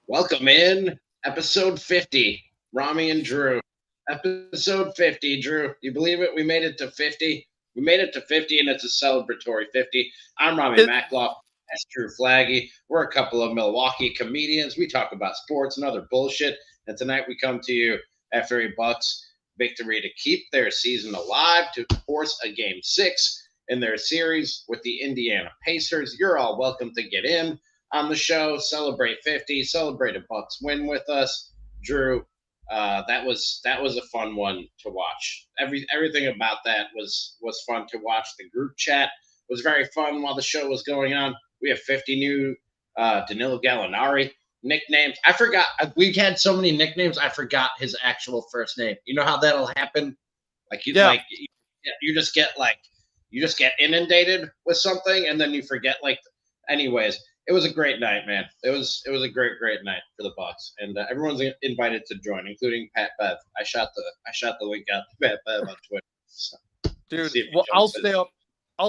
Welcome in episode 50, Ramie and Drew. Episode 50, Drew. You believe it? We made it to 50. We made it to 50, and it's a celebratory 50. I'm Ramie Mackloff. That's Drew Flaggy. We're a couple of Milwaukee comedians. We talk about sports and other bullshit. And tonight we come to you after a Bucks victory to keep their season alive, to force a game 6 in their series with the Indiana Pacers. You're all welcome to get in on the show, celebrate 50, celebrate a Bucks win with us. Drew, that was a fun one to watch. Everything about that was fun to watch. The group chat was very fun while the show was going on. We have 50 new Danilo Gallinari nicknames. I forgot. We had so many nicknames. I forgot his actual first name. You know how that'll happen? You just get inundated with something, and then you forget. Anyways, it was a great night, man. It was a great night for the Bucks, and everyone's invited to join, including Pat Bev. I shot the link out to Pat Bev on Twitter. So, dude, well, I'll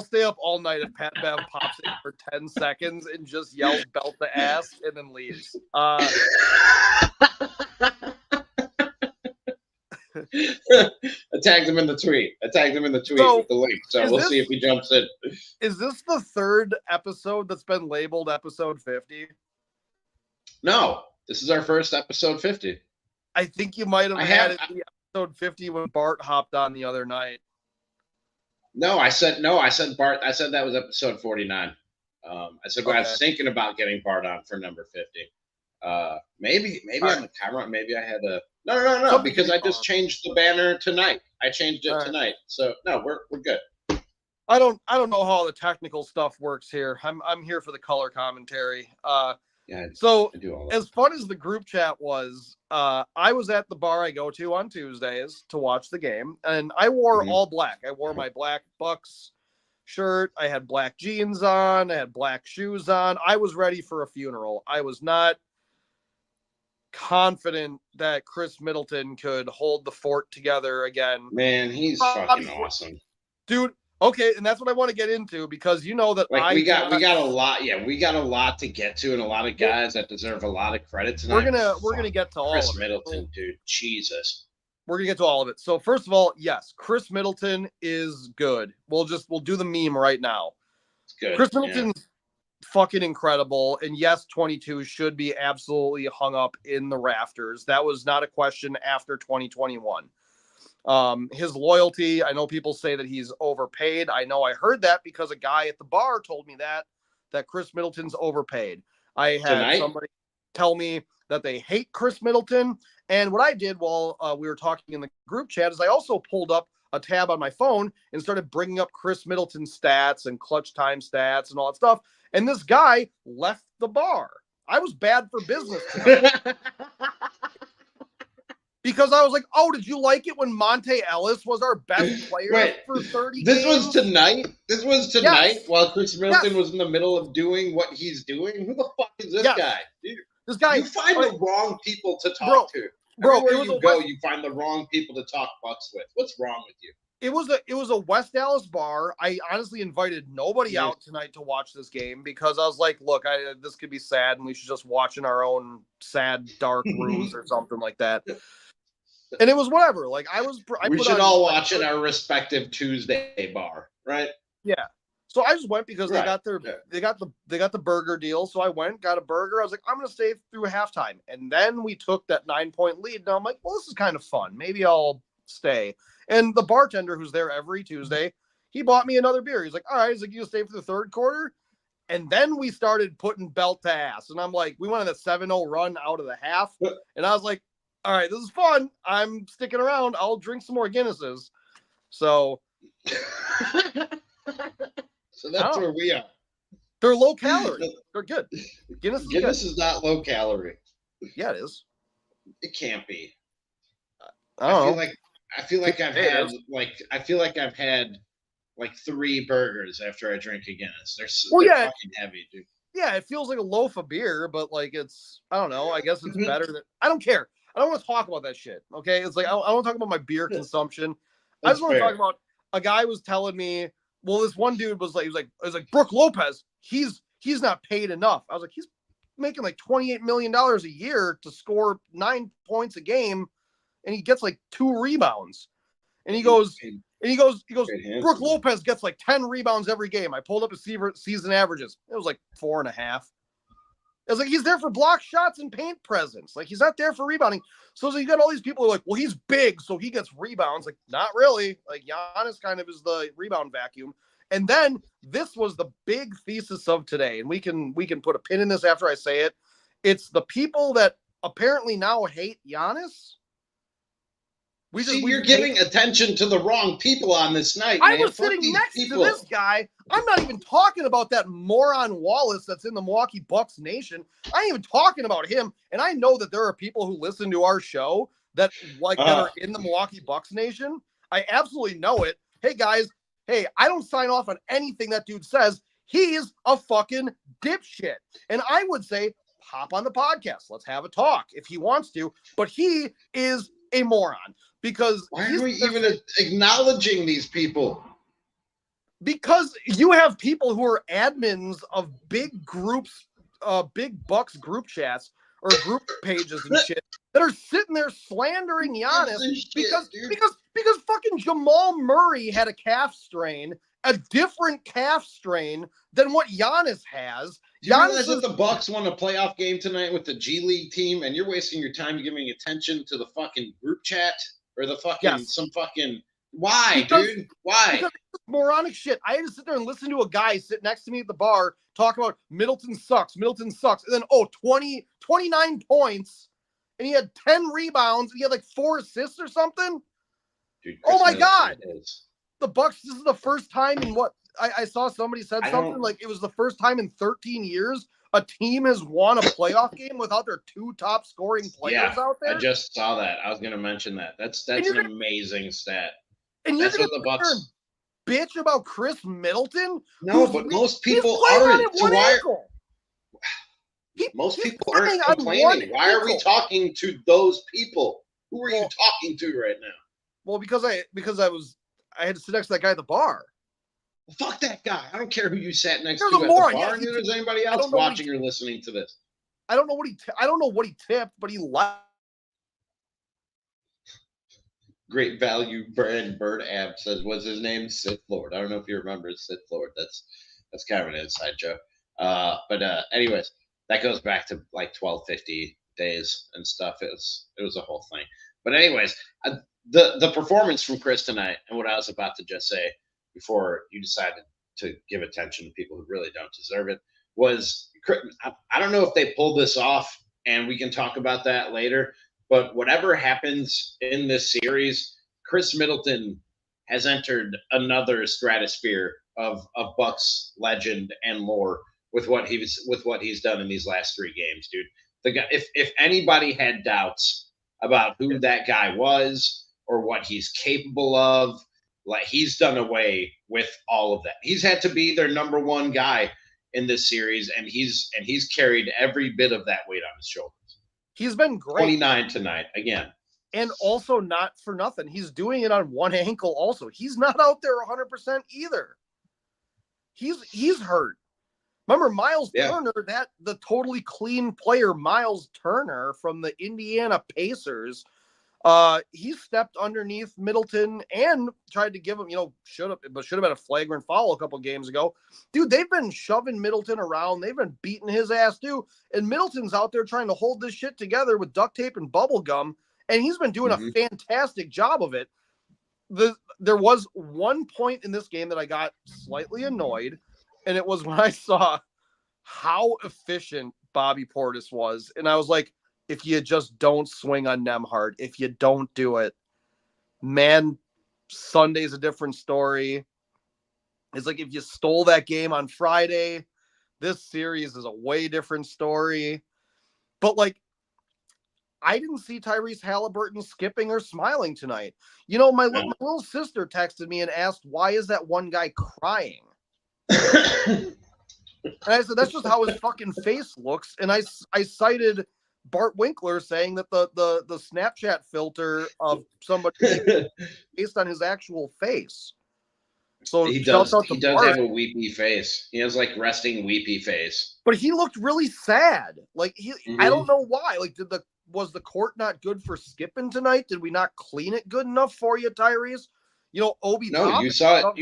stay up all night if Pat Bev pops in for 10 seconds and just yells "belt the ass" and then leaves. I tagged him in the tweet. With the link. So we'll see if he jumps in. Is this the third episode that's been labeled episode 50? No, this is our first episode 50. I think you might have had it the episode 50 when Bart hopped on the other night. No, I said Bart. I said that was episode 49. I said I was thinking about getting Bart on for number 50. Maybe on the camera. Maybe I had a no, because I just changed the banner tonight. I changed it tonight. So no, we're good. I don't know how the technical stuff works here. I'm here for the color commentary. So as fun as the group chat was, I was at the bar I go to on Tuesdays to watch the game, and I wore all black. I wore my black Bucks shirt. I had black jeans on. I had black shoes on. I was ready for a funeral. I was not confident that Chris Middleton could hold the fort together again. Man, he's fucking awesome. Dude, okay, and that's what I want to get into, because you know that we got a lot. Yeah, we got a lot to get to, and a lot of guys that deserve a lot of credit tonight. We're gonna get to all Chris of it. Middleton, dude, Jesus. We're gonna get to all of it. So first of all, yes, Chris Middleton is good. We'll do the meme right now. It's good. Chris Middleton's fucking incredible, and yes, 22 should be absolutely hung up in the rafters. That was not a question after 2021. His loyalty, I know people say that he's overpaid. I know I heard that because a guy at the bar told me that Chris Middleton's overpaid. I had somebody tell me that they hate Chris Middleton. And what I did while we were talking in the group chat is I also pulled up a tab on my phone and started bringing up Chris Middleton's stats and clutch time stats and all that stuff. And this guy left the bar. I was bad for business tonight. Because I was like, oh, did you like it when Monte Ellis was our best player for 30 This games? was tonight? Yes. While Chris Middleton was in the middle of doing what he's doing? Who the fuck is this guy? Dude, this guy. You find the wrong people to talk to. Everywhere you go, you find the wrong people to talk Bucks with. What's wrong with you? It was a West Dallas bar. I honestly invited nobody out tonight to watch this game because I was like, look, this could be sad and we should just watch in our own sad, dark rooms or something like that. And it was whatever. We should all watch in our respective Tuesday bar, right? Yeah. So I just went because they got the burger deal. So I went, got a burger. I was like, I'm gonna stay through halftime. And then we took that 9-point lead. And I'm like, well, this is kind of fun. Maybe I'll stay. And the bartender who's there every Tuesday, he bought me another beer. He's like, all right, he's like, you stay for the third quarter. And then we started putting belt to ass. And I'm like, we went on a 7-0 run out of the half. And I was like, all right, this is fun. I'm sticking around. I'll drink some more Guinnesses. So that's where we are. They're low calorie. They're good. Guinness is not low calorie. Yeah, it is. It can't be. I feel like I've had like 3 burgers after I drink a Guinness. They're fucking heavy, dude. Yeah, it feels like a loaf of beer, but like it's, I don't know. I guess it's better than, I don't care. I don't want to talk about that shit. Okay. It's like, I don't want to talk about my beer consumption. I just want to talk about, a guy was telling me, well, this one dude was like, he was like, Brooke Lopez, he's not paid enough. I was like, he's making like $28 million a year to score 9 points a game, and he gets like 2 rebounds. And he goes, Brooke Lopez gets like 10 rebounds every game. I pulled up his season averages. It was like 4.5. It was like he's there for block shots and paint presence. Like, he's not there for rebounding. So you got all these people who are like, well, he's big, so he gets rebounds. Like, not really. Like, Giannis kind of is the rebound vacuum. And then this was the big thesis of today. And we can put a pin in this after I say it. It's the people that apparently now hate Giannis. You're giving attention to the wrong people on this night. I was sitting next to this guy. I'm not even talking about that moron Wallace that's in the Milwaukee Bucks nation. I ain't even talking about him. And I know that there are people who listen to our show that that are in the Milwaukee Bucks nation. I absolutely know it. Hey guys, hey, I don't sign off on anything that dude says. He's a fucking dipshit. And I would say, hop on the podcast. Let's have a talk if he wants to. But he is a moron. Because why are we even acknowledging these people? Because you have people who are admins of big groups, big Bucks group chats or group pages and shit that are sitting there slandering Giannis because fucking Jamal Murray had a calf strain, a different calf strain than what Giannis has. Do you realize that the Bucks won a playoff game tonight with the G League team, and you're wasting your time giving attention to the fucking group chat? Or the fucking why, dude? Why? Because it's moronic shit. I had to sit there and listen to a guy sit next to me at the bar talk about Middleton sucks. And then 29 points, and he had 10 rebounds, and he had like 4 assists or something. Dude, oh my God. The Bucks, this is the first time in what I saw somebody said something like it was the first time in 13 years a team has won a playoff game without their 2 top scoring players out there. I just saw that. I was going to mention that. That's an amazing stat. And you're going to Bucks bitch about Chris Middleton? No, but most people aren't. So most people aren't complaining. Why are we talking to those people? Who are you talking to right now? Well, because I had to sit next to that guy at the bar. Fuck that guy. I don't care who you sat next to at the bar. Neither does anybody else watching or listening to this. I don't know what he tipped, but he left. Great value brand Bird Ab says, what's his name? Sith Lord. I don't know if you remember Sith Lord. That's kind of an inside joke. But anyways, that goes back to like 1250 days and stuff. It was a whole thing. But anyways, the performance from Chris tonight and what I was about to just say before you decided to give attention to people who really don't deserve it was, I don't know if they pulled this off, and we can talk about that later, but whatever happens in this series, Chris Middleton has entered another stratosphere of Bucks legend and lore with what he's done in these last 3 games, dude. The guy, if anybody had doubts about who that guy was or what he's capable of, like, he's done away with all of that. He's had to be their number 1 guy in this series, and he's carried every bit of that weight on his shoulders. He's been great. 29 tonight again. And also, not for nothing, he's doing it on one ankle also. He's not out there 100% either. He's hurt. Remember Miles Turner, the totally clean player, Miles Turner from the Indiana Pacers. He stepped underneath Middleton and tried to give him, should have been a flagrant foul a couple games ago. Dude, they've been shoving Middleton around. They've been beating his ass too. And Middleton's out there trying to hold this shit together with duct tape and bubble gum. And he's been doing a fantastic job of it. There was one point in this game that I got slightly annoyed. And it was when I saw how efficient Bobby Portis was. And I was like, if you just don't swing on Nembhard, if you don't do it, man, Sunday's a different story. It's like if you stole that game on Friday, this series is a way different story. But like, I didn't see Tyrese Halliburton skipping or smiling tonight. My little sister texted me and asked, why is that one guy crying? And I said, that's just how his fucking face looks. And I cited Bart Winkler saying that the Snapchat filter of somebody based on his actual face. So He shouts does. out to He does Bart. have a weepy face. He has like resting weepy face. But he looked really sad. Like I don't know why. Like was the court not good for skipping tonight? Did we not clean it good enough for you, Tyrese? You know, Obi No, Top. you saw it.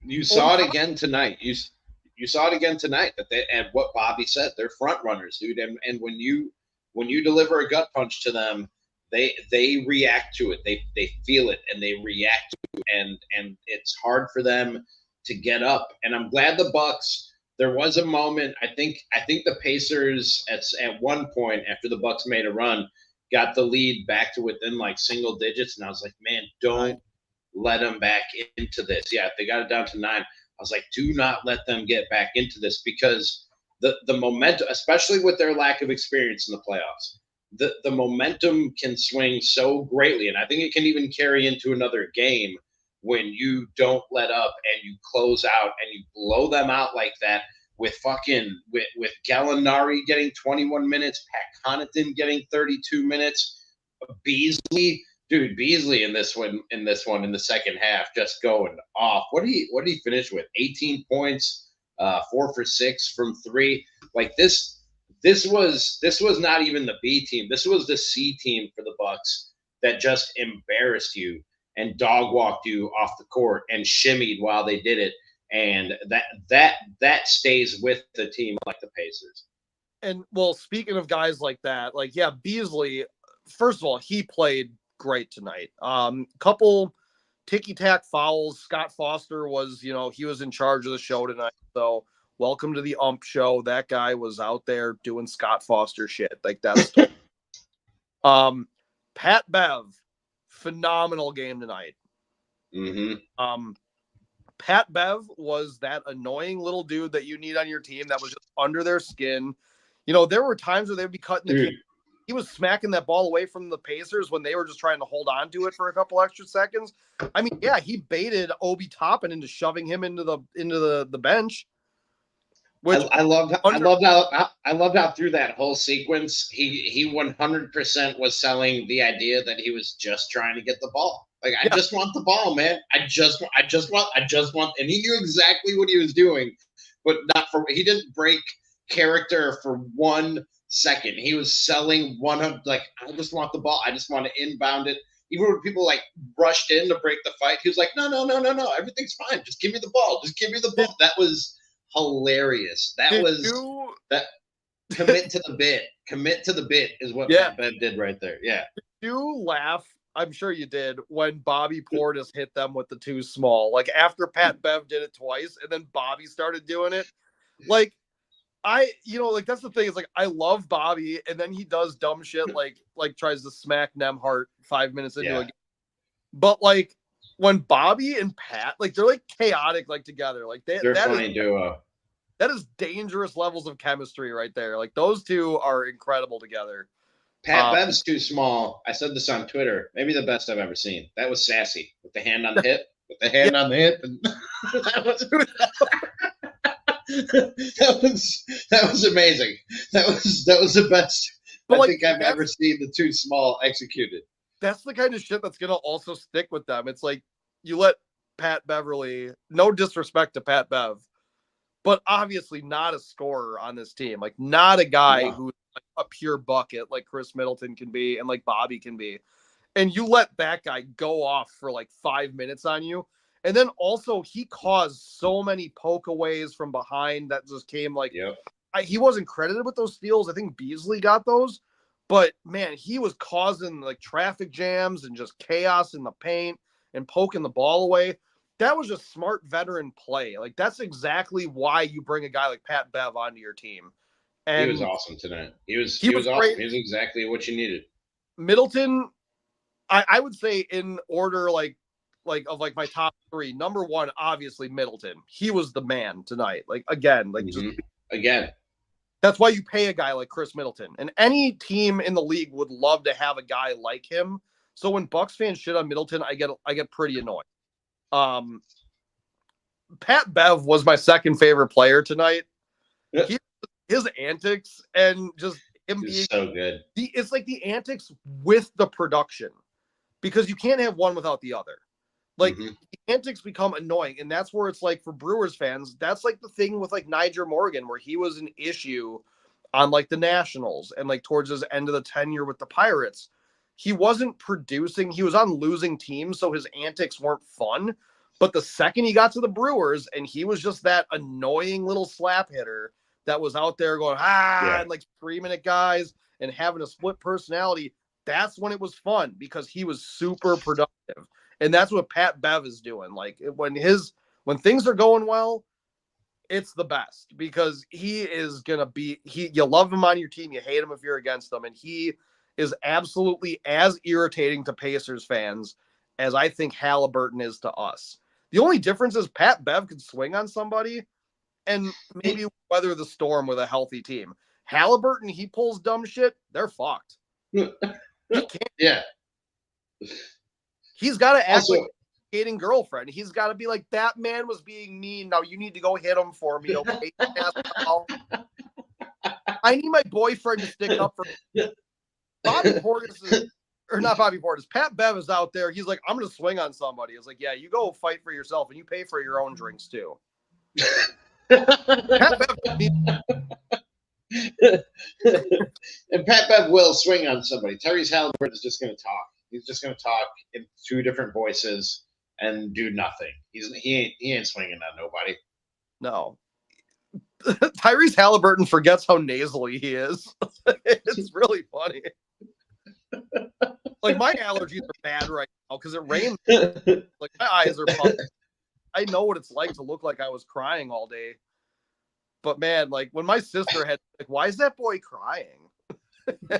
You saw it again tonight. You saw it again tonight. That they and what Bobby said, they're front runners, dude. And when you deliver a gut punch to them, they react to it. They feel it and they react to it, and it's hard for them to get up. And I'm glad the Bucks. There was a moment. I think the Pacers at one point after the Bucks made a run got the lead back to within like single digits, and I was like, man, don't let them back into this. Yeah, they got it down to 9. I was like, do not let them get back into this because the momentum, especially with their lack of experience in the playoffs, the momentum can swing so greatly, and I think it can even carry into another game when you don't let up and you close out and you blow them out like that with with Gallinari getting 21 minutes, Pat Connaughton getting 32 minutes, Beasley in this one in the second half just going off. What did he finish with? 18 points, 4 for 6 from 3. Like this was not even the B team. This was the C team for the Bucks that just embarrassed you and dog walked you off the court and shimmied while they did it. And that stays with the team like the Pacers. And well, speaking of guys like that, like yeah, Beasley, first of all, he played great tonight. Couple ticky-tack fouls. Scott Foster was, he was in charge of the show tonight. So welcome to the ump show. That guy was out there doing Scott Foster shit. Like that's Pat Bev, phenomenal game tonight. Pat Bev was that annoying little dude that you need on your team that was just under their skin. There were times where they'd be cutting the game. He was smacking that ball away from the Pacers when they were just trying to hold on to it for a couple extra seconds. I mean, yeah, he baited Obi Toppin into shoving him into the bench. Which I loved how through that whole sequence he 100% was selling the idea that he was just trying to get the ball. Like I just want the ball, man. I just want, and he knew exactly what he was doing, but he didn't break character for 1 second. He was selling like I just want the ball. I just want to inbound it. Even when people like rushed in to break the fight, he was like, no, everything's fine. Just give me the ball. Just give me the ball. That was hilarious. That commit to the bit. Commit to the bit is what Pat Bev did right there. Yeah. Did you laugh? I'm sure you did when Bobby Portis hit them with the too small. Like after Pat Bev did it twice and then Bobby started doing it. Like like that's the thing is like I love Bobby and then he does dumb shit like tries to smack Nemhart 5 minutes into a game. But like when Bobby and Pat like they're like chaotic like together like they're a funny duo. That is dangerous levels of chemistry right there. Like those two are incredible together. Pat Bev's too small. I said this on Twitter. Maybe the best I've ever seen. That was sassy with the hand on the hip. With the hand on the hip, and that was amazing. That was the best I think I've ever seen the too small executed. That's the kind of shit that's gonna also stick with them. It's like you let Pat Beverly, no disrespect to Pat Bev, but obviously not a scorer on this team. Like not a guy who's like a pure bucket like Chris Middleton can be and like Bobby can be. And you let that guy go off for like 5 minutes on you. And then also he caused so many pokeaways from behind that just came like he wasn't credited with those steals. I think Beasley got those. But man, he was causing like traffic jams and just chaos in the paint and poking the ball away. That was just smart veteran play. Like that's exactly why you bring a guy like Pat Bev onto your team. And he was awesome tonight. He was awesome. Great. He was exactly what you needed. Middleton, I would say in order like of like my top 3. Number 1, obviously Middleton. He was the man tonight. Like again, again. That's why you pay a guy like Chris Middleton. And any team in the league would love to have a guy like him. So when Bucks fans shit on Middleton, I get pretty annoyed. Pat Bev was my second favorite player tonight. His antics and just him being so good. It's like the antics with the production because you can't have one without the other. Like antics become annoying, and that's where it's like for Brewers fans, that's like the thing with like Nyjer Morgan, where he was an issue on like the Nationals and like towards his end of the tenure with the Pirates. He wasn't producing, he was on losing teams, so his antics weren't fun. But the second he got to the Brewers and he was just that annoying little slap hitter that was out there going, and like screaming at guys and having a split personality, that's when it was fun because he was super productive. And that's what Pat Bev is doing. Like when things are going well, it's the best because he is gonna be you love him on your team, you hate him if you're against him, and he is absolutely as irritating to Pacers fans as I think Halliburton is to us. The only difference is Pat Bev could swing on somebody and maybe weather the storm with a healthy team. Halliburton, he pulls dumb shit, they're fucked. He can't. Yeah. He's got to act like a hating girlfriend. He's got to be like, that man was being mean. Now you need to go hit him for me. Okay. I need my boyfriend to stick up for me. Bobby Portis or not Bobby Portis. Pat Bev is out there. He's like, I'm going to swing on somebody. It's like, yeah, you go fight for yourself and you pay for your own drinks too. Pat Bev and Pat Bev will swing on somebody. Tyrese Halliburton is just going to talk. He's just going to talk in two different voices and do nothing. He ain't swinging on nobody. No. Tyrese Halliburton forgets how nasally he is. It's really funny. Like my allergies are bad right now because it rains. Like my eyes are puffed. I know what it's like to look like I was crying all day. But man, like when my sister had like, why is that boy crying?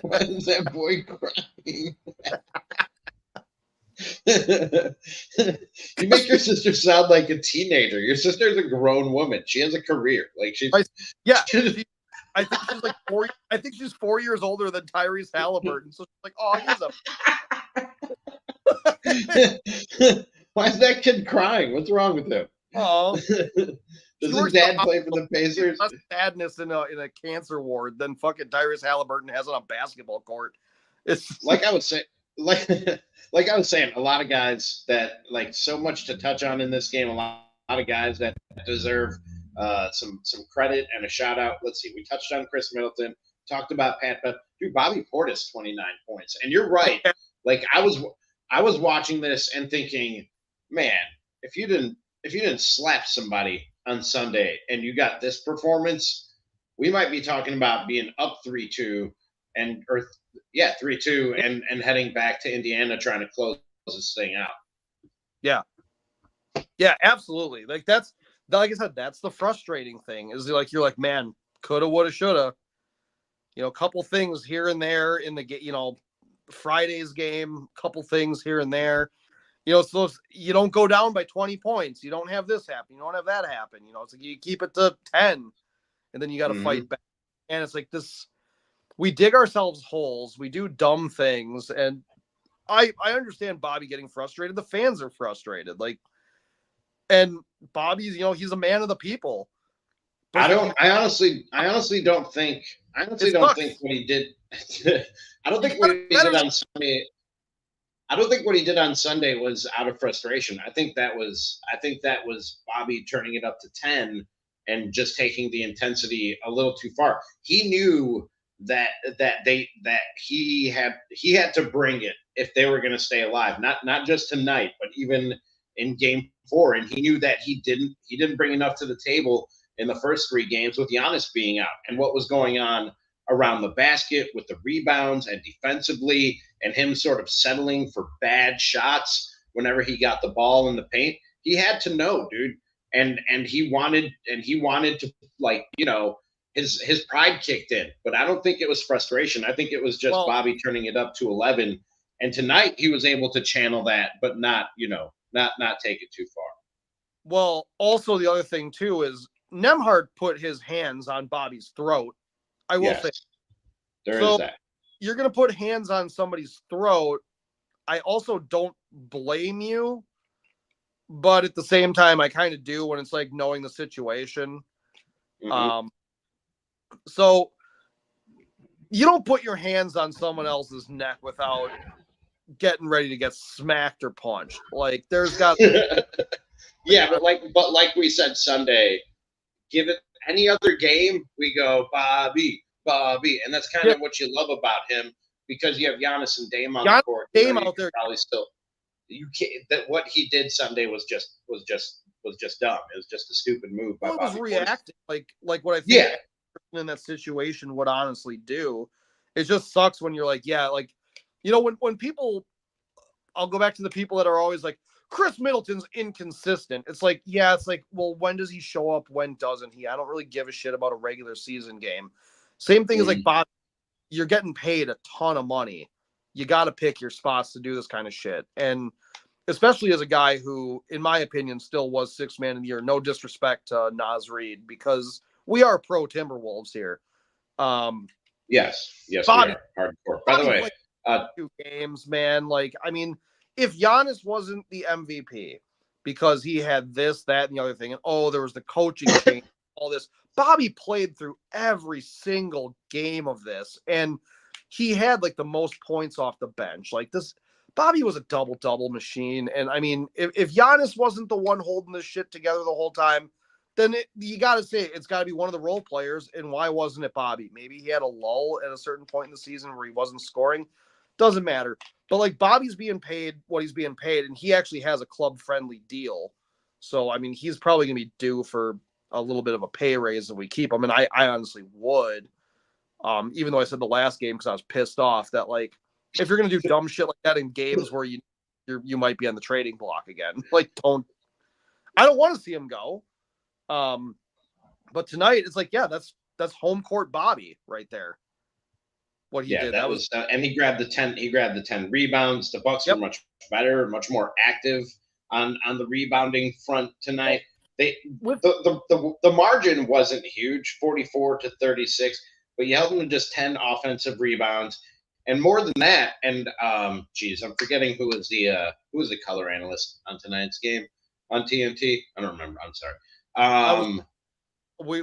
Why is that boy crying? You make your sister sound like a teenager. Your sister's a grown woman. She has a career. Like she's I think she's like 4. I think she's 4 years older than Tyrese Halliburton. So she's like, oh, he's a. Why is that kid crying? What's wrong with him? Oh, does his dad play for the Pacers? Less sadness in a cancer ward than fucking Tyrese Halliburton has on a basketball court. It's like I would say, like I was saying, a lot of guys that like so much to touch on in this game. A lot of guys that deserve some credit and a shout out. Let's see, we touched on Chris Middleton, talked about Pat Bev. Dude, Bobby Portis 29 points, and you're right. Like I was watching this and thinking, man, if you didn't slap somebody on Sunday and you got this performance, we might be talking about being up 3-2 and 3-2 and heading back to Indiana trying to close this thing out. Yeah. Yeah, absolutely. Like that's like I said, that's the frustrating thing is like you're like, man, coulda, woulda, shoulda. You know, a couple things here and there in the Friday's game, couple things here and there. You know, so you don't go down by 20 points. You don't have this happen. You don't have that happen. You know, it's like you keep it to 10 and then you got to fight back. And it's like this, we dig ourselves holes. We do dumb things. And I understand Bobby getting frustrated. The fans are frustrated. Like, and Bobby's, he's a man of the people. But I honestly don't think what he did. I don't think what he did on Sunday. I don't think what he did on Sunday was out of frustration. I think that was Bobby turning it up to 10 and just taking the intensity a little too far. He knew that he had to bring it if they were going to stay alive. Not just tonight, but even in Game 4. And he knew that he didn't bring enough to the table in the first 3 games with Giannis being out and what was going on around the basket with the rebounds and defensively and him sort of settling for bad shots whenever he got the ball in the paint. He had to know, dude. And he wanted to, like, his pride kicked in, but I don't think it was frustration. I think it was just Bobby turning it up to 11. And tonight he was able to channel that, but not take it too far. Well, also the other thing too is Nembhard put his hands on Bobby's throat. I will say there is that. You're going to put hands on somebody's throat. I also don't blame you, but at the same time, I kind of do when it's like knowing the situation. Mm-hmm. So you don't put your hands on someone else's neck without getting ready to get smacked or punched. Like there's got Yeah, but like we said Sunday, give it any other game, we go Bobby, and that's kind of what you love about him because you have Giannis and Dame on the court. Dame out there probably still you can't. That what he did Sunday was just dumb. It was just a stupid move by Bobby. Was reacting like what I think in that situation would honestly do. It just sucks when you're like, like when people. I'll go back to the people that are always like, Chris Middleton's inconsistent. It's like, well, when does he show up? When doesn't he? I don't really give a shit about a regular season game. Same thing as like Bob, you're getting paid a ton of money. You got to pick your spots to do this kind of shit. And especially as a guy who, in my opinion, still was sixth man of the year. No disrespect to Naz Reid because we are pro Timberwolves here. Yes, Bobby, we are hardcore. By the way, 2 games, man. Like, I mean, if Giannis wasn't the MVP because he had this, that, and the other thing, and there was the coaching change, all this, Bobby played through every single game of this, and he had like the most points off the bench. Like this, Bobby was a double machine. And I mean, if Giannis wasn't the one holding this shit together the whole time, then you got to say it's got to be one of the role players. And why wasn't it Bobby? Maybe he had a lull at a certain point in the season where he wasn't scoring. Doesn't matter. But like Bobby's being paid what he's being paid, and he actually has a club-friendly deal. So, I mean, he's probably going to be due for a little bit of a pay raise if we keep him. And I honestly would, even though I said the last game because I was pissed off that, like, if you're going to do dumb shit like that in games where you might be on the trading block again, like, I don't want to see him go. But tonight it's like, that's home court Bobby right there. What he did. That was and he grabbed the 10 rebounds. The Bucks were much better, much more active on the rebounding front tonight. The margin wasn't huge, 44-36, but you held them to just 10 offensive rebounds. And more than that, and I'm forgetting who was the color analyst on tonight's game on TNT. I don't remember. I'm sorry.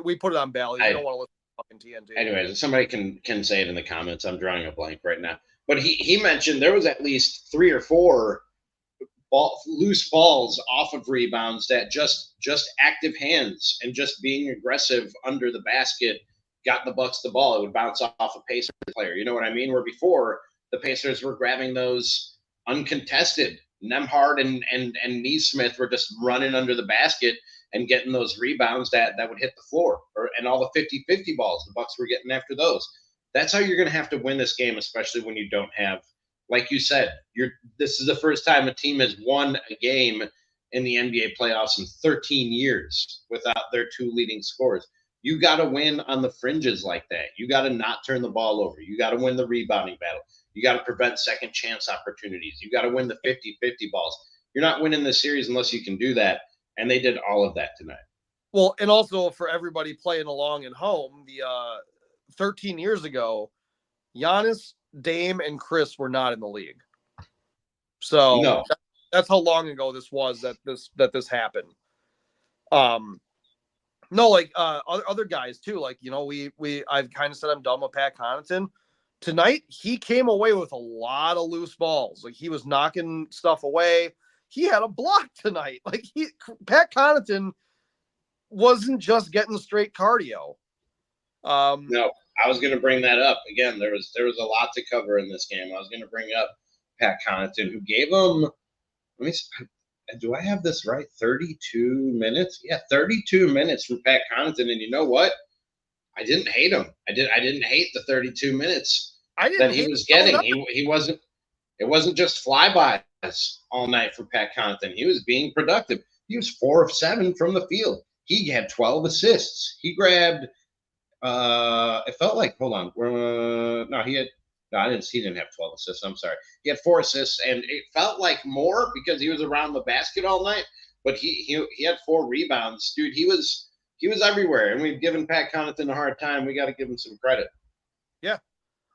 We put it on Bally. We don't want to listen to fucking TNT. Anyways, somebody can say it in the comments. I'm drawing a blank right now. But he mentioned there was at least 3 or 4 loose balls off of rebounds that just active hands and just being aggressive under the basket got the Bucks the ball. It would bounce off a Pacers player. You know what I mean? Where before the Pacers were grabbing those uncontested. Nemhard and Neesmith were just running under the basket and getting those rebounds that would hit the floor. And all the 50-50 balls, the Bucks were getting after those. That's how you're going to have to win this game, especially when you don't have, like you said, this is the first time a team has won a game in the NBA playoffs in 13 years without their 2 leading scorers. You got to win on the fringes like that. You got to not turn the ball over. You got to win the rebounding battle. You got to prevent second chance opportunities. You got to win the 50-50 balls. You're not winning the series unless you can do that. And they did all of that tonight. Well, and also for everybody playing along at home, the 13 years ago, Giannis, Dame, and Chris were not in the league. So no. That's how long ago this was that this happened. No, like other guys too. Like, I've kind of said I'm done with Pat Connaughton. Tonight, he came away with a lot of loose balls. Like, he was knocking stuff away. He had a block tonight. Like, Pat Connaughton wasn't just getting straight cardio. No, I was going to bring that up. Again, there was a lot to cover in this game. I was going to bring up Pat Connaughton, who gave him, do I have this right? 32 minutes? Yeah, 32 minutes for Pat Connaughton. And you know what? I didn't hate him. I didn't hate the 32 minutes that he was getting. He wasn't. It wasn't just flybys all night for Pat Connaughton. He was being productive. He was 4 of 7 from the field. He had 12 assists. He grabbed. It felt like. Hold on. No, he had. No, he didn't have 12 assists. I'm sorry. He had 4 assists, and it felt like more because he was around the basket all night. But he had 4 rebounds, dude. He was everywhere, and we've given Pat Connaughton a hard time. We got to give him some credit. Yeah,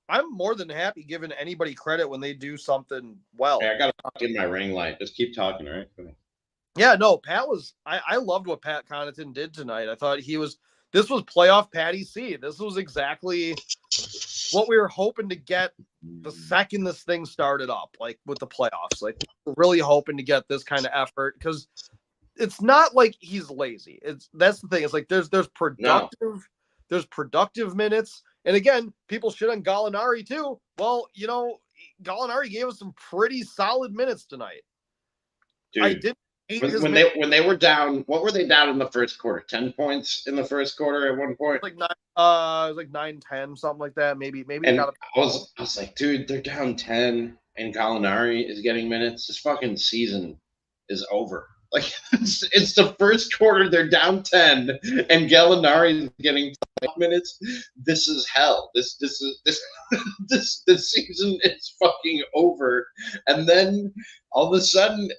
I'm more than happy giving anybody credit when they do something well. Hey, I got to get my ring light. Just keep talking, all right? Yeah, no, Pat was. I loved what Pat Connaughton did tonight. I thought this was playoff Patty C. This was exactly what we were hoping to get the second this thing started up, like with the playoffs. Like, we're really hoping to get this kind of effort because it's not like he's lazy. That's the thing. It's like there's productive minutes. And again, people shit on Gallinari too. Well, Gallinari gave us some pretty solid minutes tonight. Dude, I didn't hate when they were down. What were they down in the first quarter? 10 points in the first quarter at one point. It was like 9-10, something like that. Maybe. And I was like, dude, they're down 10, and Gallinari is getting minutes. This fucking season is over. Like, it's the first quarter, they're down 10, and Gallinari is getting 5 minutes. This is hell. This season is fucking over. And then all of a sudden,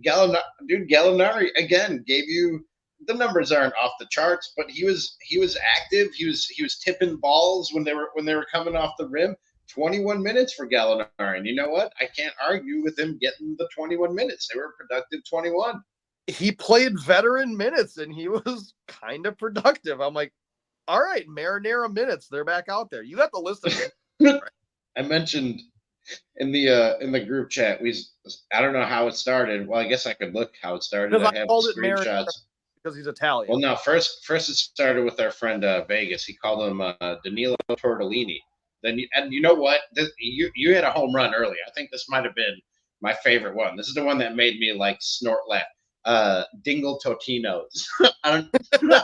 Gallinari again gave you, the numbers aren't off the charts, but he was active. He was tipping balls when they were coming off the rim. 21 minutes for Gallinari, and you know what? I can't argue with him getting the 21 minutes. They were productive 21. He played veteran minutes and he was kind of productive. I'm like, all right, Marinara minutes, they're back out there. You got the list of them. I mentioned in the group chat, I don't know how it started. Well, I guess I could look how it started. I have screenshots because he's Italian. Well, no, first it started with our friend Vegas. He called him Danilo Tortellini. And you know what? You had a home run earlier. I think this might have been my favorite one. This is the one that made me like snort laugh. Dingle Totinos. I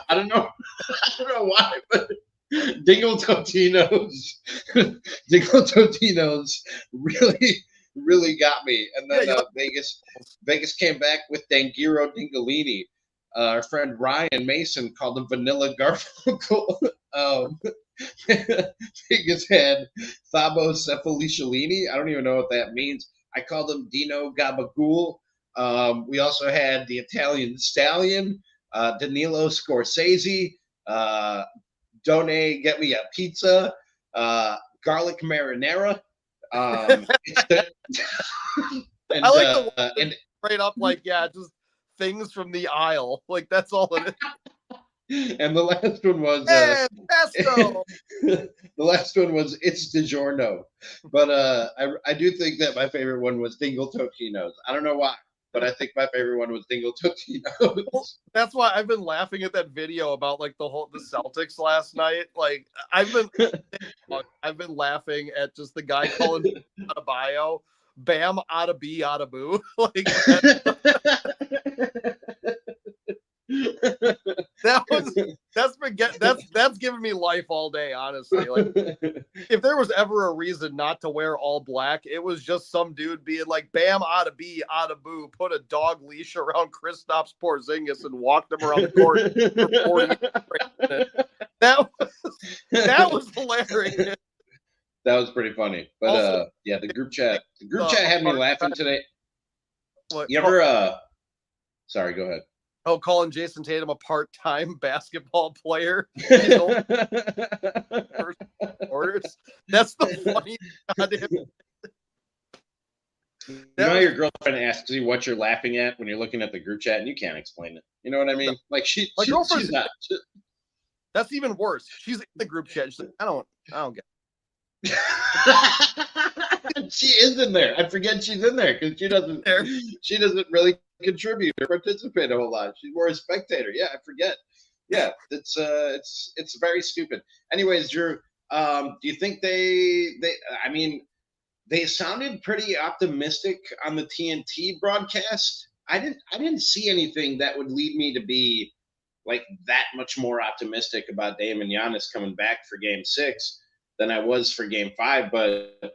don't know why, but Dingle Totinos really got me. And then Vegas came back with Dangiro Dingolini. Our friend Ryan Mason called him Vanilla Garfunkel. Vegas had Thabo Cephalicellini. I don't even know what that means. I called him Dino Gabagool. We also had the Italian Stallion, Danilo Scorsese, Done Get Me a Pizza, Garlic Marinara. And, I like the one straight up, like, just things from the aisle. Like, that's all it is. And the last one was pesto. The last one was It's DiGiorno. But I do think that my favorite one was Dingle Totinos. I don't know why, but I think my favorite one was Dingle Totinos. Well, that's why I've been laughing at that video about like the Celtics last night. Like, I've been laughing at just the guy calling Adebayo Bam Adabi Adabu. Like, that's giving me life all day, honestly. Like, if there was ever a reason not to wear all black, it was just some dude being like, Bam Adabi Adabu, put a dog leash around Kristaps Porzingis and walked him around the court for 40 minutes. That was hilarious. That was pretty funny. But also, the group chat had me laughing today. What, you ever sorry, go ahead. Oh, calling Jason Tatum a part-time basketball player. Orders. That's the funny. You know, your girlfriend asks you what you're laughing at when you're looking at the group chat, and you can't explain it. You know what I mean? Like she's not. That's even worse. She's in the group chat. She's like, I don't get it. She is in there. I forget she's in there because she doesn't really contribute or participate a whole lot. She's more a spectator. Yeah, I forget. Yeah, it's very stupid. Anyways, Drew, do you think they sounded pretty optimistic on the TNT broadcast? I didn't see anything that would lead me to be like that much more optimistic about Dame and Giannis coming back for Game 6 than I was for Game 5, but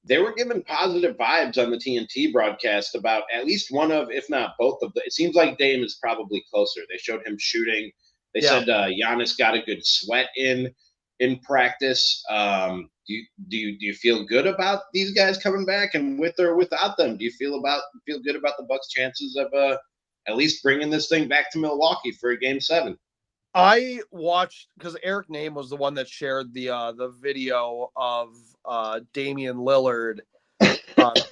they were given positive vibes on the TNT broadcast about at least one of, if not both of them. It seems like Dame is probably closer. They showed him shooting. They said Giannis got a good sweat in practice. Do you feel good about these guys coming back, and with or without them? Do you feel good about the Bucks' chances of at least bringing this thing back to Milwaukee for a Game 7? I watched because Eric Name was the one that shared the video of Damian Lillard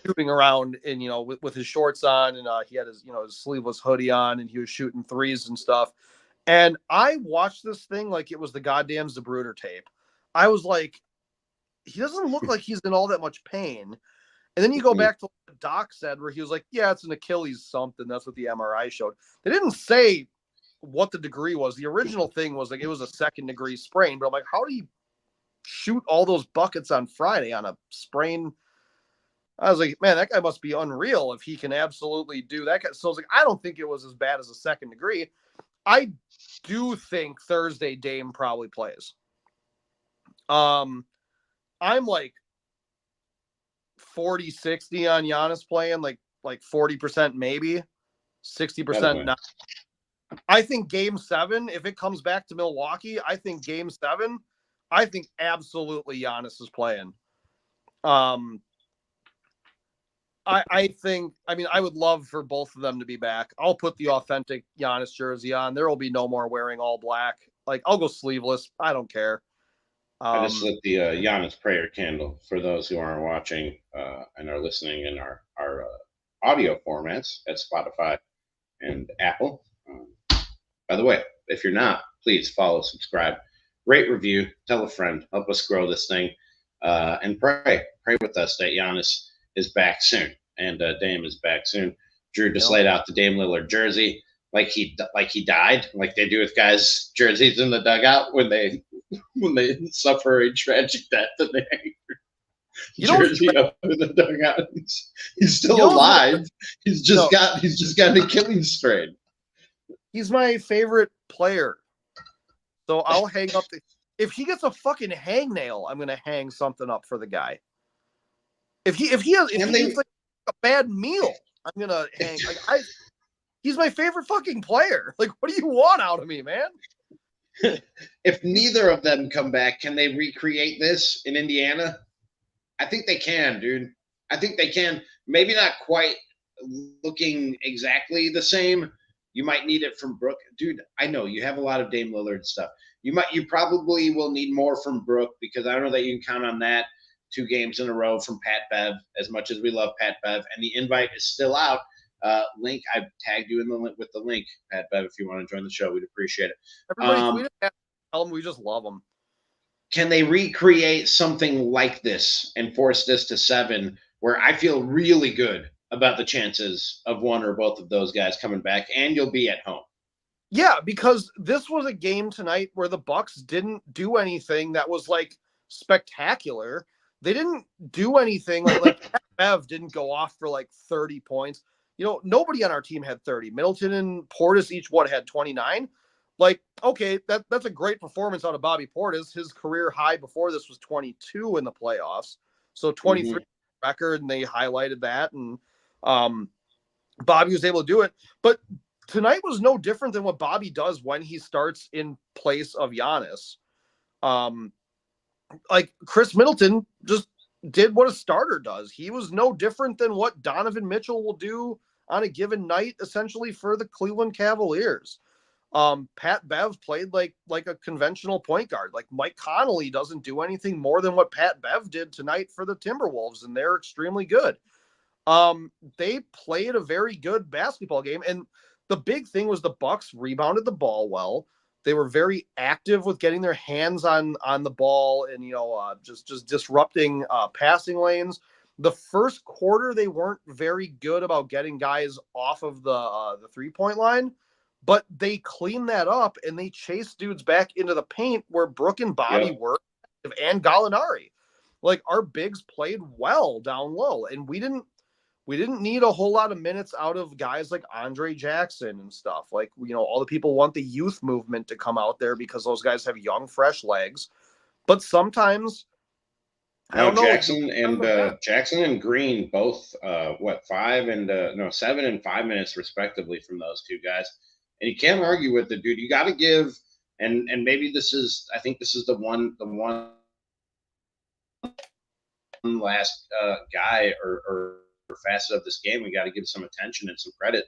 shooting around in with his shorts on, and he had his his sleeveless hoodie on, and he was shooting threes and stuff. And I watched this thing like it was the goddamn Zapruder tape. I was like, he doesn't look like he's in all that much pain. And then you go back to what Doc said, where he was like, yeah, it's an Achilles something. That's what the MRI showed. They didn't say what the degree was. The original thing was like it was a 2nd-degree sprain, but I'm like, how do you shoot all those buckets on Friday on a sprain? I was like, man, that guy must be unreal if he can absolutely do that. So I was like, I don't think it was as bad as a 2nd degree. I do think Thursday Dame probably plays. I'm like 40-60 on Giannis playing, like 40% maybe, 60% not. I think game 7, if it comes back to Milwaukee, I think game 7, I think absolutely Giannis is playing. I think, I mean, I would love for both of them to be back. I'll put the authentic Giannis jersey on. There will be no more wearing all black. Like, I'll go sleeveless. I don't care. I just lit the Giannis prayer candle for those who aren't watching and are listening in our audio formats at Spotify and Apple. By the way, if you're not, please follow, subscribe, rate, review, tell a friend, help us grow this thing, and pray with us that Giannis is back soon and Dame is back soon. Drew just laid out the Dame Lillard jersey like he died, like they do with guys' jerseys in the dugout when they suffer a tragic death and they hang their jersey up in the dugout. He's still alive. He's just got an Achilles strain. He's my favorite player. So I'll hang up if he gets a fucking hangnail, I'm gonna hang something up for the guy. If he eats like a bad meal, I'm gonna hang he's my favorite fucking player. Like, what do you want out of me, man? If neither of them come back, can they recreate this in Indiana? I think they can, dude. I think they can. Maybe not quite looking exactly the same. You might need it from Brook. Dude, I know you have a lot of Dame Lillard stuff. You probably will need more from Brook because I don't know that you can count on that 2 games in a row from Pat Bev, as much as we love Pat Bev. And the invite is still out. Link, I tagged you in the link with the link, Pat Bev, if you want to join the show. We'd appreciate it. Everybody tweet it. Tell them we just love them. Can they recreate something like this and force this to 7 where I feel really good about the chances of one or both of those guys coming back, and you'll be at home? Yeah, because this was a game tonight where the Bucks didn't do anything that was like spectacular. They didn't do anything like Bev didn't go off for like 30 points. You know, nobody on our team had 30. Middleton and Portis each had 29. Like, okay, that's a great performance out of Bobby Portis. His career high before this was 22 in the playoffs. So 23 record, and they highlighted that. And Bobby was able to do it. But tonight was no different than what Bobby does when he starts in place of Giannis. Like Chris Middleton just did what a starter does. He was no different than what Donovan Mitchell will do on a given night, essentially, for the Cleveland Cavaliers. Pat Bev played like a conventional point guard. Like Mike Conley doesn't do anything more than what Pat Bev did tonight for the Timberwolves, and they're extremely good. They played a very good basketball game, and the big thing was the Bucks rebounded the ball well. They were very active with getting their hands on the ball and, just disrupting passing lanes. The first quarter, they weren't very good about getting guys off of the 3-point line, but they cleaned that up and they chased dudes back into the paint where Brook and Bobby were, and Gallinari. Like, our bigs played well down low, and we didn't need a whole lot of minutes out of guys like Andre Jackson and stuff. Like, all the people want the youth movement to come out there because those guys have young, fresh legs. But sometimes, I don't know. Jackson and Green both 7 and 5 minutes respectively from those two guys. And you can't argue with the dude. You got to give, and maybe I think this is the one last guy or facet of this game we got to give some attention and some credit,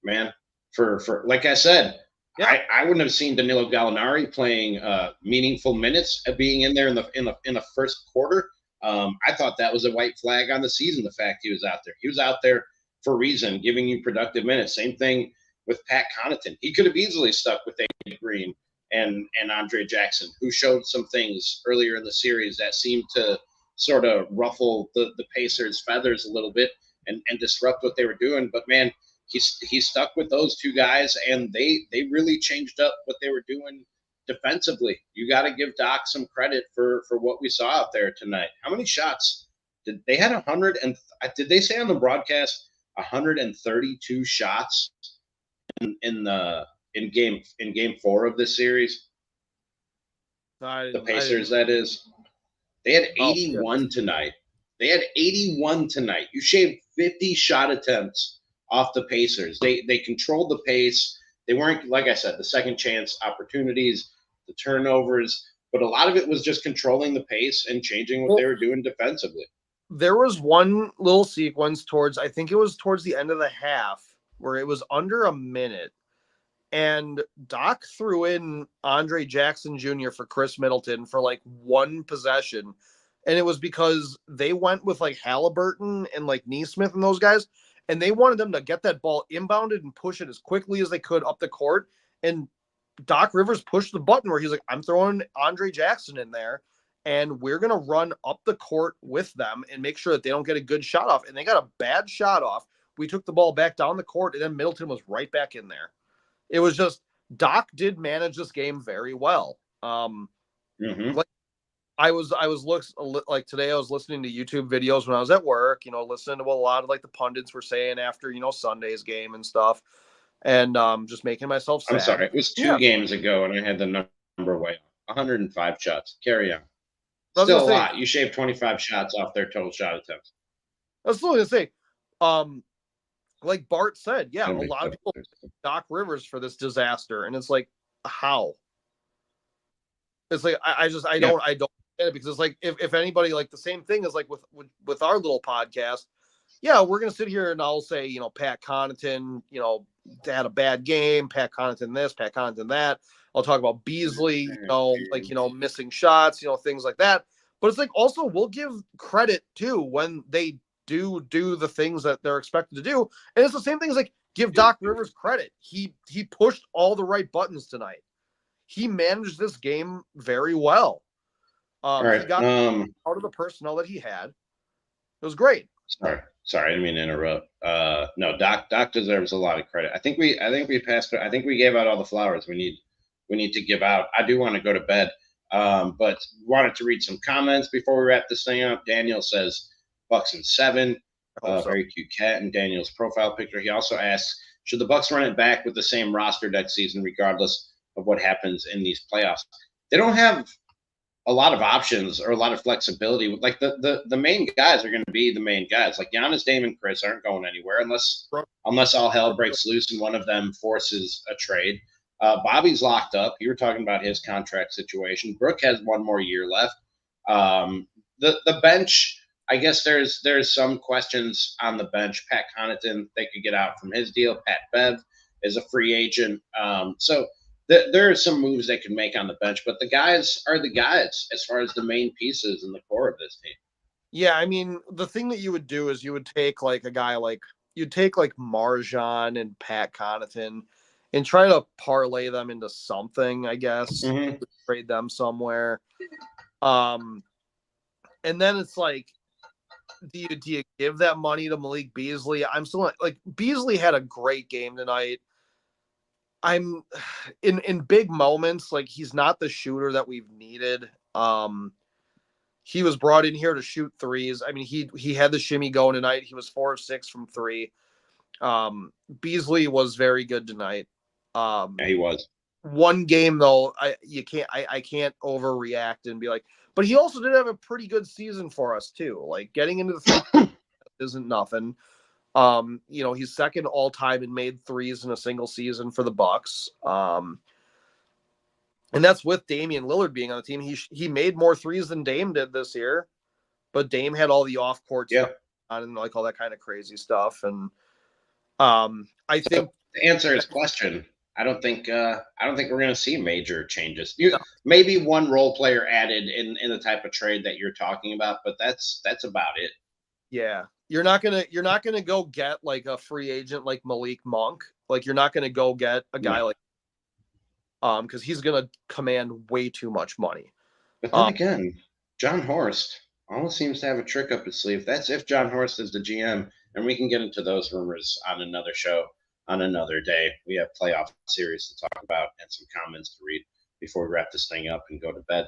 man. For like I said, I wouldn't have seen Danilo Gallinari playing meaningful minutes of being in there in the first quarter. I thought that was a white flag on the season. The fact he was out there for a reason, giving you productive minutes. Same thing with Pat Connaughton. He could have easily stuck with AJ Green and Andre Jackson, who showed some things earlier in the series that seemed to sort of ruffle the Pacers' feathers a little bit and disrupt what they were doing. But man, he stuck with those two guys, and they really changed up what they were doing defensively. You got to give Doc some credit for what we saw out there tonight. How many shots did they had 100 and did they say on the broadcast 132 shots in game 4 of this series? The Pacers, that is. They had 81 tonight. They had 81 tonight. You shaved 50 shot attempts off the Pacers. They controlled the pace. They weren't, like I said, the second chance opportunities, the turnovers, but a lot of it was just controlling the pace and changing what they were doing defensively. There was one little sequence I think it was towards the end of the half, where it was under a minute, and Doc threw in Andre Jackson Jr. for Chris Middleton for like one possession. And it was because they went with like Halliburton and like Neesmith and those guys, and they wanted them to get that ball inbounded and push it as quickly as they could up the court. And Doc Rivers pushed the button where he's like, I'm throwing Andre Jackson in there, and we're going to run up the court with them and make sure that they don't get a good shot off. And they got a bad shot off. We took the ball back down the court, and then Middleton was right back in there. It was just, Doc did manage this game very well. Like I was like today, I was listening to YouTube videos when I was at work, listening to what a lot of like the pundits were saying after, Sunday's game and stuff, and just making myself sad. I'm sorry. It was two games ago, and I had the number way off. 105 shots. Carry on. Still a lot. You shaved 25 shots off their total shot attempts. I was still going to say, like Bart said, a lot of people Doc Rivers for this disaster, and it's like, how? It's like I don't get it, because it's like if anybody, like the same thing is like with our little podcast, we're gonna sit here and I'll say, Pat Connaughton, had a bad game, Pat Connaughton this, Pat Connaughton that. I'll talk about Beasley, missing shots, things like that. But it's like also we'll give credit too when they do the things that they're expected to do. And it's the same thing as like give Doc Rivers credit. He pushed all the right buttons tonight. He managed this game very well. Right. He got out of the personnel that he had. It was great. Sorry, I didn't mean to interrupt. No, Doc deserves a lot of credit. I think we passed. I think we gave out all the flowers we need to give out. I do want to go to bed, but wanted to read some comments before we wrap this thing up. Daniel says Bucks in 7. Very cute cat in Daniel's profile picture. He also asks, should the Bucks run it back with the same roster next season, regardless of what happens in these playoffs? They don't have a lot of options or a lot of flexibility. Like the main guys are going to be the main guys. Like Giannis, Dame, and Chris aren't going anywhere unless all hell breaks loose and one of them forces a trade. Bobby's locked up. You were talking about his contract situation. Brooke has one more year left. The bench, I guess there's some questions on the bench. Pat Connaughton, they could get out from his deal. Pat Bev is a free agent. So there are some moves they can make on the bench, but the guys are the guys as far as the main pieces in the core of this team. Yeah, I mean, the thing that you would do is you would take like a guy like Marjan and Pat Connaughton and try to parlay them into something, I guess. Trade them somewhere. And then it's like, do you give that money to Malik Beasley? I'm still like Beasley had a great game tonight. I'm in big moments, like he's not the shooter that we've needed. He was brought in here to shoot threes. I mean, he had the shimmy going tonight. He was 4 of 6 from 3. Beasley was very good tonight. Yeah, he was. One game though, I can't overreact and be like, but he also did have a pretty good season for us too. Like getting into the isn't nothing. He's second all time in made threes in a single season for the Bucks. And that's with Damian Lillard being on the team. He made more threes than Dame did this year, but Dame had all the off court stuff and like all that kind of crazy stuff. And I think to answer his question, I don't think we're going to see major changes. Maybe one role player added in the type of trade that you're talking about, but that's about it. Yeah. You're not gonna go get like a free agent like Malik Monk. Like you're not gonna go get a guy like because he's going to command way too much money. But then again, John Horst almost seems to have a trick up his sleeve. That's if John Horst is the GM, and we can get into those rumors on another show on another day. We have playoff series to talk about and some comments to read before we wrap this thing up and go to bed.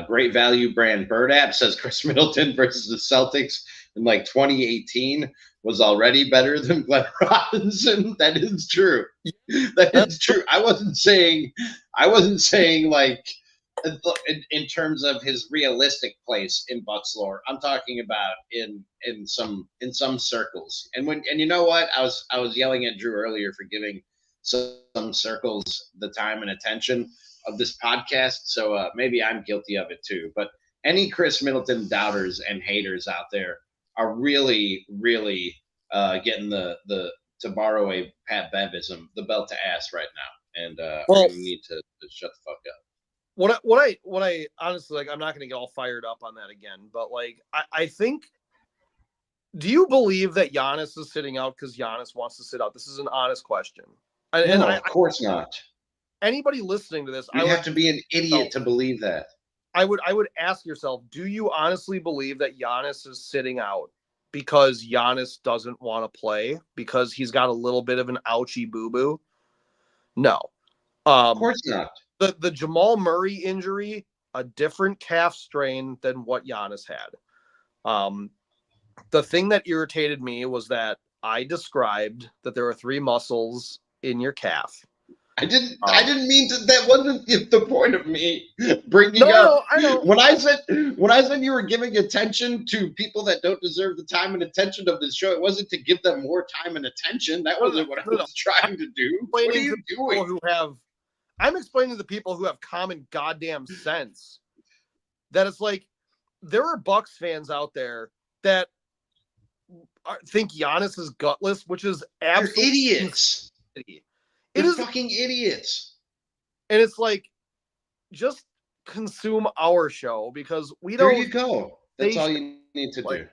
Great value brand Bird App says Chris Middleton versus the Celtics in like 2018 was already better than Glenn Robinson. That is true. That is true. I wasn't saying like in terms of his realistic place in Bucks lore. I'm talking about in some circles. And you know what? I was yelling at Drew earlier for giving some circles the time and attention of this podcast. So maybe I'm guilty of it too. But any Chris Middleton doubters and haters out there are really, really getting the to borrow a Pat Bevism, the belt to ass right now. And we need to shut the fuck up. What I honestly, like, I'm not going to get all fired up on that again, but like, I think, do you believe that Giannis is sitting out because Giannis wants to sit out? This is an honest question. No, of course not. Anybody listening to this, you have to be an idiot to believe that. I would ask yourself, do you honestly believe that Giannis is sitting out because Giannis doesn't want to play, because he's got a little bit of an ouchie boo-boo? No. Of course not. The Jamal Murray injury, a different calf strain than what Giannis had. The thing that irritated me was that I described that there are 3 muscles in your calf. I didn't mean to. That wasn't the point of me bringing up. No, I know. When I said you were giving attention to people that don't deserve the time and attention of this show, it wasn't to give them more time and attention. That wasn't what I was trying to do. What are you doing? I'm explaining to the people who have common goddamn sense that it's like there are Bucks fans out there that think Giannis is gutless, which is absolutely idiots. It is fucking idiots. And it's like, just consume our show, because we don't. There you go. That's all you need to do.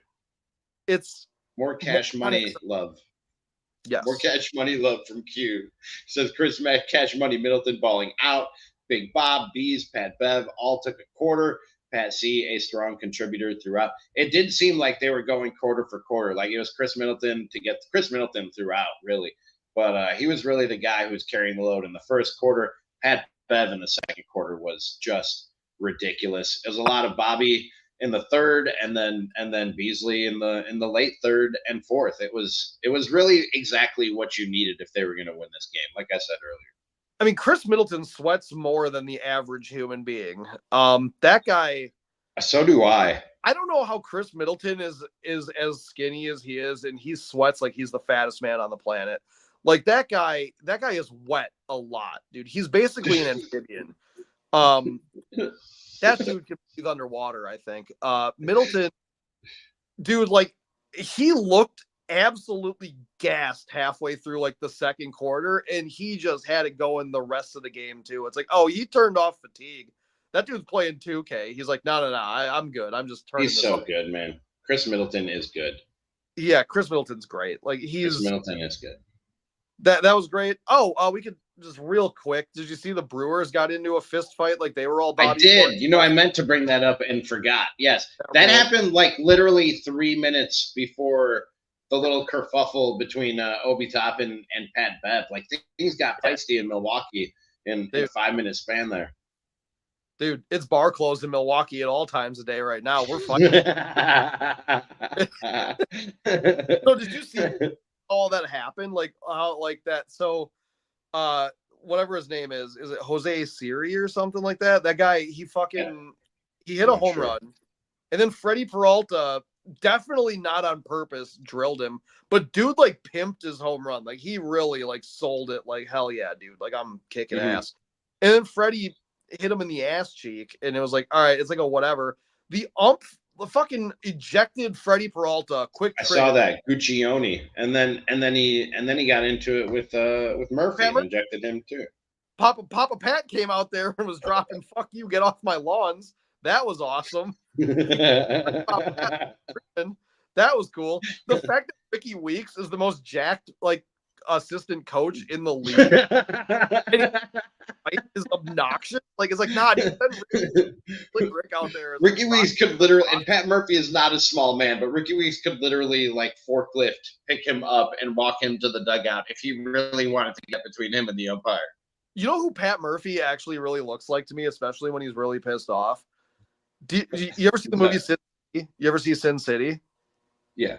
It's more cash money love. Yes. More cash money love from Q. Says Chris Mack, Cash Money Middleton balling out. Big Bob, Bees, Pat Bev all took a quarter. Pat C, a strong contributor throughout. It did seem like they were going quarter for quarter. Like it was Chris Middleton to get Chris Middleton throughout, really. But he was really the guy who was carrying the load in the first quarter. Pat Bev in the second quarter was just ridiculous. It was a lot of Bobby in the third, and then Beasley in the late third and fourth. It was really exactly what you needed if they were going to win this game, like I said earlier. I mean, Chris Middleton sweats more than the average human being. That guy. So do I. I don't know how Chris Middleton is as skinny as he is, and he sweats like he's the fattest man on the planet. Like that guy is wet a lot, dude. He's basically an amphibian. That dude can breathe underwater, I think. Middleton, dude, like he looked absolutely gassed halfway through like the second quarter, and he just had it going the rest of the game too. It's like, oh, he turned off fatigue. That dude's playing 2K. He's like, no, I'm good. I'm just turning. He's so good, man. Chris Middleton is good. Yeah, Chris Middleton's great. Like Chris Middleton is good. That was great. Oh, we could just real quick. Did you see the Brewers got into a fist fight? Like they were all. I did. You know, I meant to bring that up and forgot. Yes, that happened like literally 3 minutes before the little kerfuffle between Obi Toppin and Pat Bev. Like things got feisty in Milwaukee in a 5-minute span there. Dude, it's bar closed in Milwaukee at all times of day right now. We're fine. So did you see all that happened? Like that? So, whatever his name is it Jose Siri or something like that? That guy, he hit a home run, and then Freddie Peralta, definitely not on purpose, drilled him. But dude, like pimped his home run. Like he really like sold it. Like hell yeah, dude. Like I'm kicking ass. And then Freddie hit him in the ass cheek, and it was like, all right, it's like a whatever. The fucking ejected Freddie Peralta. Quick trade. I saw that Guccione, and then he got into it with Murphy and injected him too. Papa Pat came out there and was dropping "fuck you, get off my lawns." That was awesome. That was cool. The fact that Ricky Weeks is the most jacked like assistant coach in the league. Is obnoxious. Like it's like, nah, dude, like Rick out there. Ricky Weeks could literally, and Pat Murphy is not a small man, but Ricky Weeks could literally like forklift, pick him up, and walk him to the dugout if he really wanted to get between him and the umpire. You know who Pat Murphy actually really looks like to me, especially when he's really pissed off? You ever see the movie Sin City? You ever see Sin City? Yeah.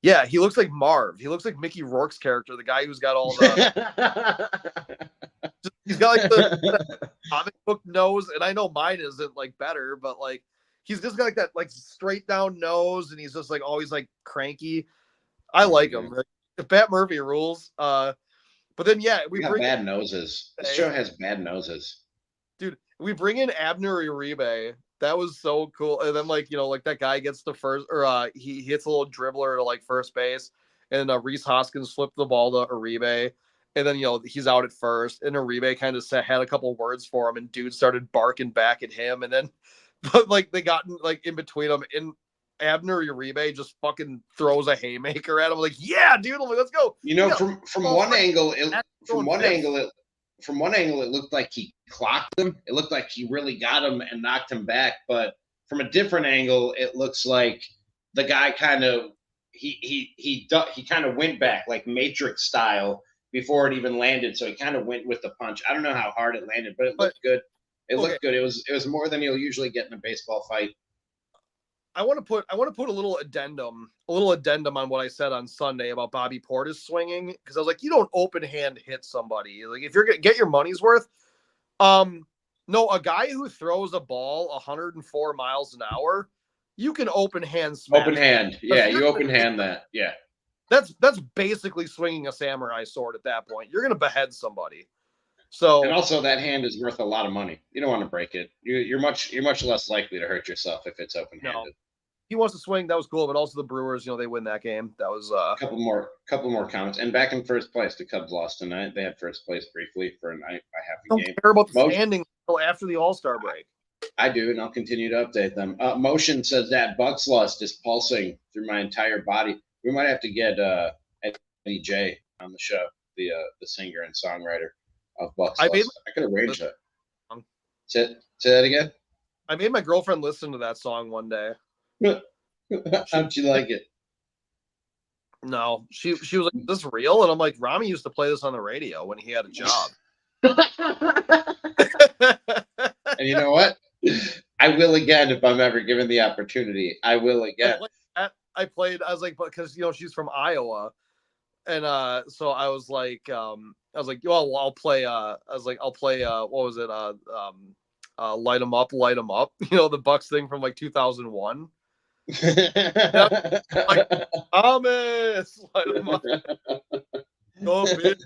Yeah, he looks like Marv. He looks like Mickey Rourke's character, the guy who's got all the. He's got like the comic book nose, and I know mine isn't like better, but like he's just got like that like straight down nose, and he's just like always like cranky. I like him. Like, Pat Murphy rules. But then yeah, we got bring bad noses. This show has bad noses. Dude, we bring in Abner Uribe. That was so cool. And then like, like that guy gets the first, or he hits a little dribbler to like first base, and Reese Hoskins flipped the ball to Uribe. And then, he's out at first, and Uribe kind of had a couple words for him, and dude started barking back at him. And then but like they got like in between them, and Abner Uribe just fucking throws a haymaker at him. Like, yeah, dude, like, let's go. From one angle, it looked like he clocked him. It looked like he really got him and knocked him back. But from a different angle, it looks like the guy kind of he kind of went back like Matrix style before it even landed. So he kind of went with the punch. I don't know how hard it landed, but it looked good. It looked good. It was more than you'll usually get in a baseball fight. I want to put a little addendum on what I said on Sunday about Bobby Portis swinging, because I was like, you don't open hand hit somebody. Like if you're gonna get your money's worth, no, a guy who throws a ball 104 miles an hour, you can open hand smash. Open hand, yeah, you open hand that, yeah. That's basically swinging a samurai sword at that point. You're gonna behead somebody. So and also that hand is worth a lot of money. You don't want to break it. You're much less likely to hurt yourself if it's open handed. No. He wants to swing. That was cool, but also the Brewers, they win that game. That was a couple more comments. And back in first place, the Cubs lost tonight. They had first place briefly for a night by half a game. Don't care about the standing until after the All-Star break. I do, and I'll continue to update them. Motion says that Bucks lust is pulsing through my entire body. We might have to get Eddie J on the show, the singer and songwriter of Bucks Lust. I could arrange that. Say that again. I made my girlfriend listen to that song one day. How'd you like it? No, she was like, "Is this real?" And I'm like, "Ramie used to play this on the radio when he had a job." And you know what? I will again if I'm ever given the opportunity. I will again. I was like, because she's from Iowa, and so I was like, well, I'll play. What was it? Light 'em up, the Bucks thing from like 2001. Like, Thomas, light 'em up. Go big.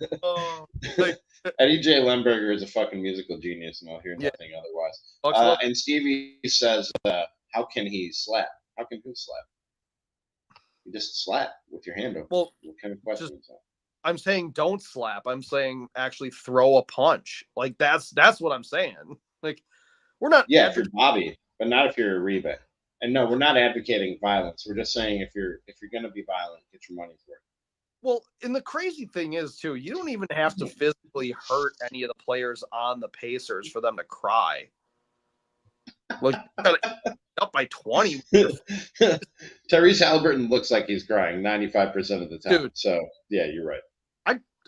Like, Eddie J. Lemberger is a fucking musical genius, and I'll hear nothing otherwise. And Stevie says, how can he slap? How can who slap? You just slap with your hand open. Well, what kind of question is that? I'm saying don't slap. I'm saying actually throw a punch. Like that's what I'm saying. Like we're not. Yeah, if you're Bobby, but not if you're Uribe. And no, we're not advocating violence. We're just saying if you're going to be violent, get your money's worth. Well, and the crazy thing is too, you don't even have to physically hurt any of the players on the Pacers for them to cry. Like up by 20. Tyrese Halliburton looks like he's crying 95% of the time. Dude, so yeah, you're right.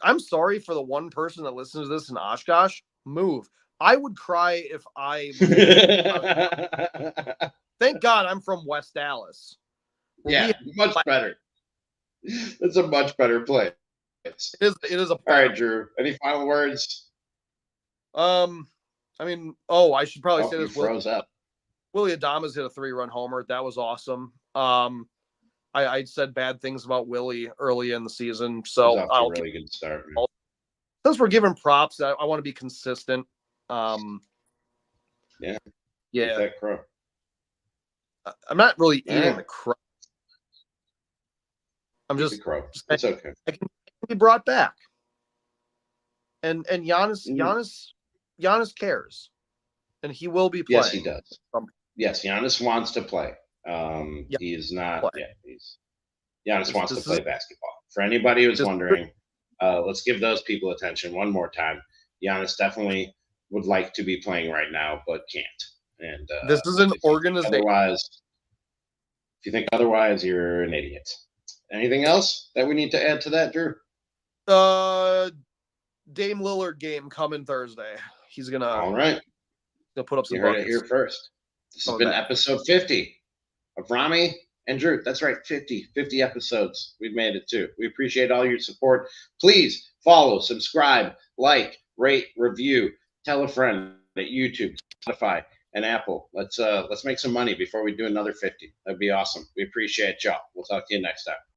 I'm sorry for the one person that listens to this in Oshkosh. Move. I would cry if I. Thank God I'm from West Dallas. Yeah, much better. It's a much better place. It is a. All right, Drew. Any final words? I should probably say this. Froze up. Willie Adames hit a 3-run homer. That was awesome. I said bad things about Willie early in the season, so I'll really good start. Man. Since we're giving props, I want to be consistent. Yeah. That crow. I'm not really eating the crow. I'm just crow. It's okay. I can be brought back. And Giannis cares, and he will be playing. Yes, he does. Yes, Giannis wants to play. He is not. Yeah, Giannis wants to play basketball. For anybody who's wondering, Let's give those people attention one more time. Giannis definitely would like to be playing right now, but can't. And This is an organization. If you think otherwise, you're an idiot. Anything else that we need to add to that, Drew? Dame Lillard game coming Thursday. He's gonna put up some You heard buckets. it here first. This has been episode 50 of Ramie and Drew. That's right, 50 episodes. We've made it too. We appreciate all your support. Please follow, subscribe, like, rate, review, tell a friend at YouTube, Spotify, and Apple. Let's make some money before we do another 50. That'd be awesome. We appreciate y'all. We'll talk to you next time.